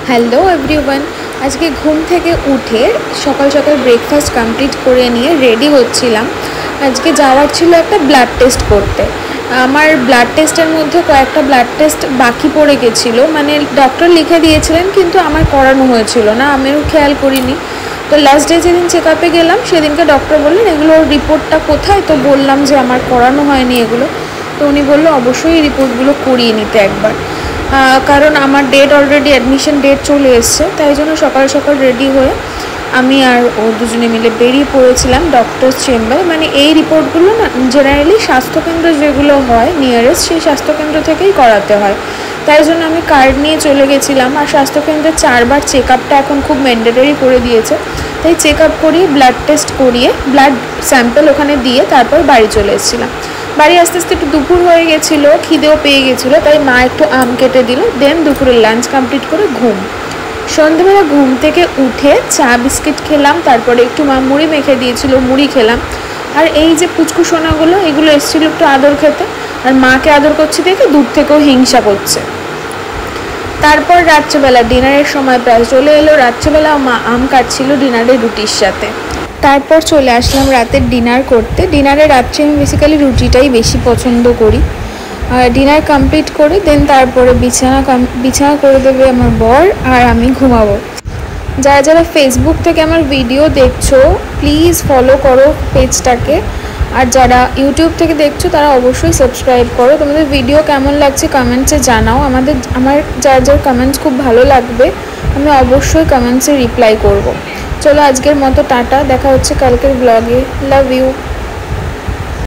Hello everyone. আজকে ঘুম থেকে উঠে সকাল সকাল ব্রেকফাস্ট কমপ্লিট করে নিয়ে রেডি হচ্ছিলাম। আজকে যাওয়ার ছিল একটা ব্লাড টেস্ট করতে। আমার ব্লাড টেস্টের মধ্যে কয়েকটা ব্লাড টেস্ট বাকি পড়ে গেছিলো, মানে ডক্টর লিখে দিয়েছিলেন কিন্তু আমার করানো হয়েছিল না, আমিও খেয়াল করিনি। তো লাস্ট ডে যেদিন চেক আপে গেলাম সেদিনকে ডক্টর বললেন এগুলোর রিপোর্টটা কোথায়, তো বললাম যে আমার করানো হয়নি এগুলো। তো উনি বললো অবশ্যই এই রিপোর্টগুলো করিয়ে নিতে একবার, কারণ আমার ডেট অলরেডি অ্যাডমিশন ডেট চলে এসছে। তাই জন্য সকাল সকাল রেডি হয়ে আমি আর ও দুজনে মিলে বেরিয়ে পড়েছিলাম ডক্টরস চেম্বারে। মানে এই রিপোর্টগুলো না জেনারেলি স্বাস্থ্যকেন্দ্র যেগুলো হয় নিয়ারেস্ট, সেই স্বাস্থ্যকেন্দ্র থেকেই করাতে হয়। তাই জন্য আমি কার্ড নিয়ে চলে গেছিলাম। আর স্বাস্থ্যকেন্দ্রে 4 বার চেক আপটা এখন খুব ম্যান্ডেটরি করে দিয়েছে। তাই চেক আপ করিয়ে ব্লাড টেস্ট করিয়ে ব্লাড স্যাম্পল ওখানে দিয়ে তারপর বাড়ি চলে এসেছিলাম। বাড়ি আস্তে আস্তে একটু দুপুর হয়ে গেছিলো, খিদেও পেয়ে গেছিলো, তাই মা একটু আম কেটে দিল। দেন দুপুরে লাঞ্চ কমপ্লিট করে ঘুম। সন্ধ্যেবেলা ঘুম থেকে উঠে চা বিস্কিট খেলাম, তারপরে একটু মা মুড়ি মেখে দিয়েছিল, মুড়ি খেলাম। আর এই যে পুচকু সোনাগুলো এগুলো এসেছিলো একটু আদর খেতে, আর মাকে আদর করছে দেখে দূর থেকেও হিংসা করছে। তারপর রাত্রেবেলা ডিনারের সময় প্রায় চলে এলো। রাত্রেবেলা মা আম কাটছিল ডিনারের রুটির সাথে। তারপর চলে আসলাম রাতের ডিনার করতে। ডিনারে রাত্রে আমি বেসিক্যালি রুটিটাই বেশি পছন্দ করি। আর ডিনার কমপ্লিট করে দেন তারপরে বিছানা করে দেবে আমার বর, আর আমি ঘুমাবো। যারা যারা ফেসবুক থেকে আমার ভিডিও দেখছো প্লিজ ফলো করো পেজটাকে, আর যারা ইউটিউব থেকে দেখছো তারা অবশ্যই সাবস্ক্রাইব করো। তোমাদের ভিডিও কেমন লাগছে কমেন্টসে জানাও। আমার যার যার কমেন্টস খুব ভালো লাগবে, আমি অবশ্যই কমেন্টসে রিপ্লাই করব। চলো আজকের মতো টাটা, দেখা হচ্ছে কালকের ব্লগে। Love you.